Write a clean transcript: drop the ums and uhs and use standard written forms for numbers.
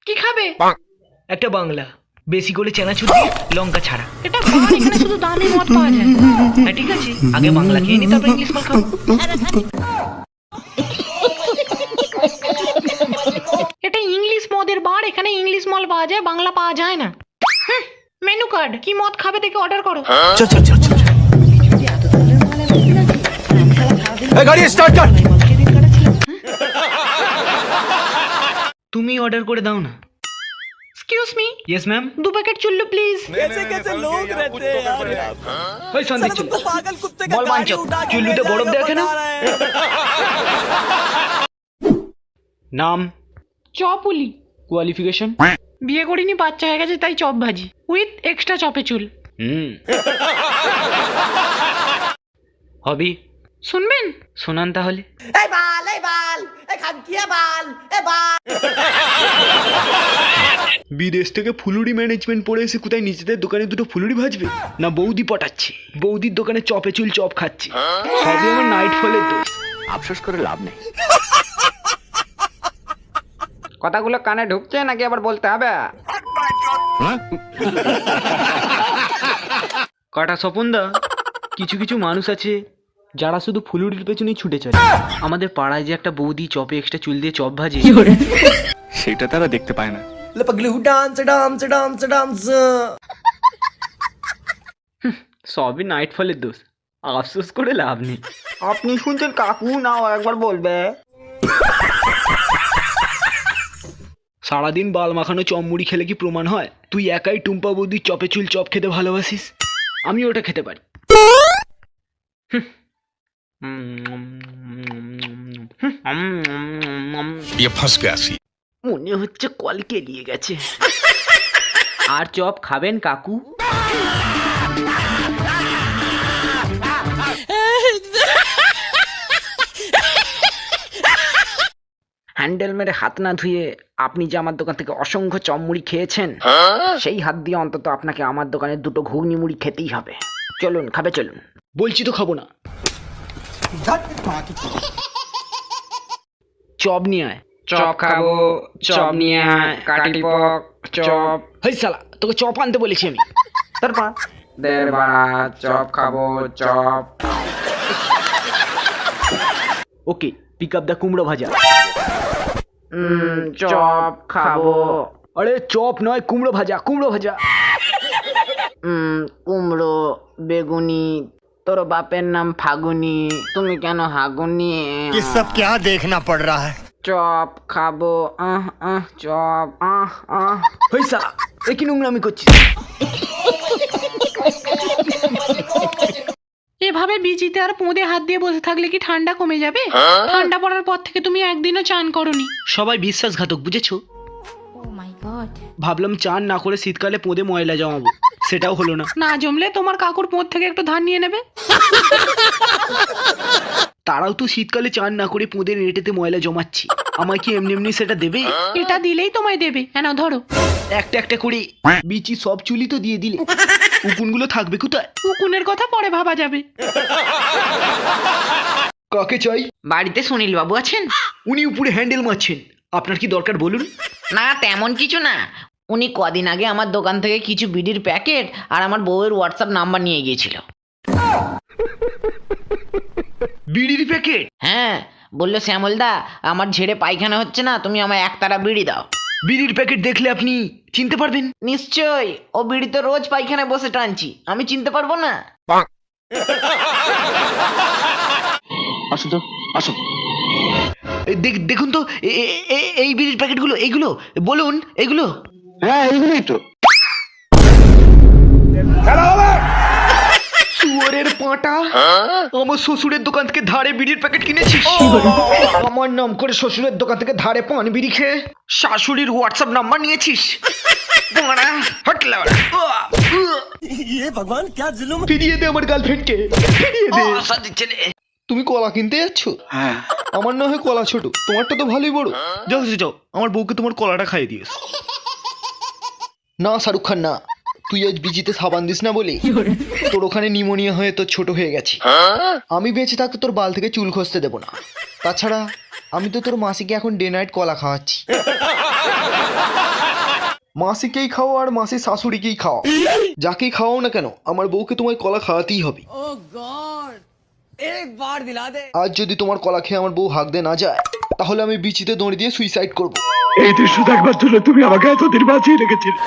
কি খাবে? একটা বাংলা, বেশি করে চানাচুর দিয়ে লঙ্কা ছাড়া। এটা বার, এখানে শুধু দামি মদ পাওয়া যায়। হ্যাঁ ঠিক আছে, আগে বাংলা খেয়ে নি, তারপর ইংলিশ মাল খাবো। এটা ইংলিশ মদের বার, এখানে ইংলিশ মদ পাওয়া যায়, বাংলা পাওয়া যায় না। মেনু কার্ড, কি মদ খাবে দেখে অর্ডার করো। চল চল চল চল। এই গাড়ি স্টার্ট কর। তুমি অর্ডার করে দাও না। Excuse me, yes ma'am. 2 packet চুল্লু প্লিজ। कैसे कैसे लोग रहते हैं यार। ওই সন্দীপ চল, तो पागल कुत्ते का বল गाड़ी বাঞ্চক, उठा के চুল্লুতে ले বরফ जाएगा, দেখে না। बता रहे हैं। নাম, চপুলি। কোয়ালিফিকেশন। বিয়ে করিনি, বাচ্চা হয়ে গেছে, তাই চপ ভাজি উইথ এক্সট্রা চপে চুল। হবি শুনবেন? শোনান তাহলে। বিদেশ থেকে ফুলুরি ম্যানেজমেন্ট পড়ে এসে কোথায় নিজেদের দোকানে দুটো ফুলুরি ভাজবে, না বৌদি পটাচ্ছে, বৌদির দোকানে চপে চুল চপ খাচ্ছে। সবই আমার নাইট ফলের দোষ। আফসোস করে লাভ নেই। কথাগুলো কানে ঢুকছে নাকি আবার বলতে হবে? কাটা স্বপনদা, কিছু কিছু মানুষ আছে যারা শুধু ফুলুরির পেছনেই ছুটে চলে। আমাদের পাড়ায় যে একটা বৌদি চপে এক্সট্রা চুল দিয়ে চপ ভাজে, সেটা তারা দেখতে পায় না। ले पगलू डांस डांस डांस डांस। সবই নাইট ফলের দোষ, আফসোস করে লাভ নেই। আপনি শুনছেন কাকু, নাও একবার বলবে। সারাদিন বাল মাখানো চপ মুড়ি খেলে কি প্রমাণ হয় তুই একাই টুম্পা বৌদির চপে চুল চপ খেতে ভালোবাসিস? আমি ওটা খেতে পারি। ये फंस गया सी। মনে হচ্ছে কল কেলিয়ে গেছে। আর চপ খাবেন কাকু? হ্যান্ডেল মেরে হাত না ধুয়ে আপনি যে আমার দোকান থেকে অসংখ্য চপ মুড়ি খেয়েছেন, সেই হাত দিয়ে অন্তত আপনাকে আমার দোকানে দুটো ঘুগনি মুড়ি খেতেই হবে। চলুন, খাবে চলুন। বলছি তো খাবো না। চপ নিয়ে আয়। চপ খাবো, চপ নিয়ে আয়, কাটি পক, চপ। হেই শালা, তোকে চপ আনতে বলেছি আমি। তারপর দের বাড়া, চপ খাবো, chop. Okay, pick up the কুমড়ো ভাজা। চপ খাবো। আরে চপ নয়, কুমড়ো ভাজা, কুমড়ো ভাজা। কুমড়ো, বেগুনি, তোর বাপের নাম ফাগুনি, তুমি কেন হাগুনি? ये सब क्या देखना पड़ रहा है? চপ খাবো, চপ, হেই শালা, এ কি নোংরামি করছিস? এভাবে বিচিতে আর পোঁদে হাত দিয়ে বসে থাকলে কি ঠান্ডা কমে যাবে? ঠান্ডা পড়ার পর থেকে তুমি একদিনও চান করনি। সবাই বিশ্বাসঘাতক, বুঝেছো? ভাবলাম চান না করে শীতকালে পোঁদে ময়লা জমাবো, সেটাও হলো না। না জমলে তোমার কাকুর পোঁত থেকে একটু ধান নিয়ে নেবে। তারাও তো শীতকালে চান না করে পোঁদের রেটেতে ময়লা জমাচ্ছি, আমায় কি এমনি এমনি সেটা দেবে? এটা দিলেই তোমায় দেবে। হ্যাঁ, ধরো। একটা একটা করে বিচি সব চুলি তো দিয়ে দিলে, উকুনগুলো থাকবে কোথায়? উকুনের কথা পরে ভাবা যাবে। কাকে চাই? বাড়িতে সুনীল বাবু আছেন? উনি উপরে হ্যান্ডেল মারছেন, আপনার কি দরকার বলুন? না, তেমন কিছু না। উনি কদিন আগে আমার দোকান থেকে কিছু বিড়ির প্যাকেট আর আমার বউয়ের হোয়াটসঅ্যাপ নাম্বার নিয়ে গিয়েছিল। বিড়ির প্যাকেট? হ্যাঁ, বললো শ্যামলদা, আমার ঝেড়ে পায়খানা হচ্ছে না, তুমি আমায় একতারা বিড়ি দাও। বিড়ির প্যাকেট দেখলে আপনি চিনতে পারবেন? নিশ্চয়ই, ও বিড়ি তো রোজ পায়খানায় বসে টানছি, আমি চিনতে পারবো না? আসো তো, আসো। দেখুন তো, এই বিড়ির প্যাকেটগুলো, এইগুলো বলুন, এগুলো? হ্যাঁ, এইগুলোই তো। শুয়োরের পাঁটা, আমার শ্বশুরের দোকান থেকে ধারে বিড়ির প্যাকেট কিনেছিস? আমার নাম করে শ্বশুরের দোকান থেকে ধারে পান বিড়ি খেয়ে শাশুড়ির হোয়াটসঅ্যাপ নাম্বার নিয়েছিস? ये भगवान क्या जुल्म। ফিরিয়ে দে আমার গার্লফ্রেন্ডকে, ফিরিয়ে দে। তুমি কলা কিনতে যাচ্ছ? হ্যাঁ। আমার না হয় কলা ছোট, তোমারটা তো ভালোই বড়। যাও যাও, আমার বউকে তোমার কলাটা খাইয়ে দিয়েছ। না শাহরুখ খান না, তুই আজ বিজিতে সাবান দিস না বলে তোর ওখানে নিউমোনিয়া হয়ে তোর ছোট হয়ে গেছে। আমি বেঁচে থাকতে তোর বাল থেকে চুল খসতে দেবো না। তাছাড়া আমি তো তোর মাসিকে এখন ডে নাইট কলা খাওয়াচ্ছি। মাসিকেই খাও আর মাসির শাশুড়িকেই খাও, যাকেই খাওয়াও না কেন আমার বউকে তোমায় কলা খাওয়াতেই হবে। ओह गॉड एक बार दिला दे। আজ যদি তোমার কলা খেয়ে আমার বউ হাঁক দিয়ে না যায় তাহলে আমি বিচিতে দড়ি দিয়ে সুইসাইড করব। এই দৃশ্য দেখবার জন্য তুমি আমাকে এতদিন বাঁচিয়ে রেখেছিলে।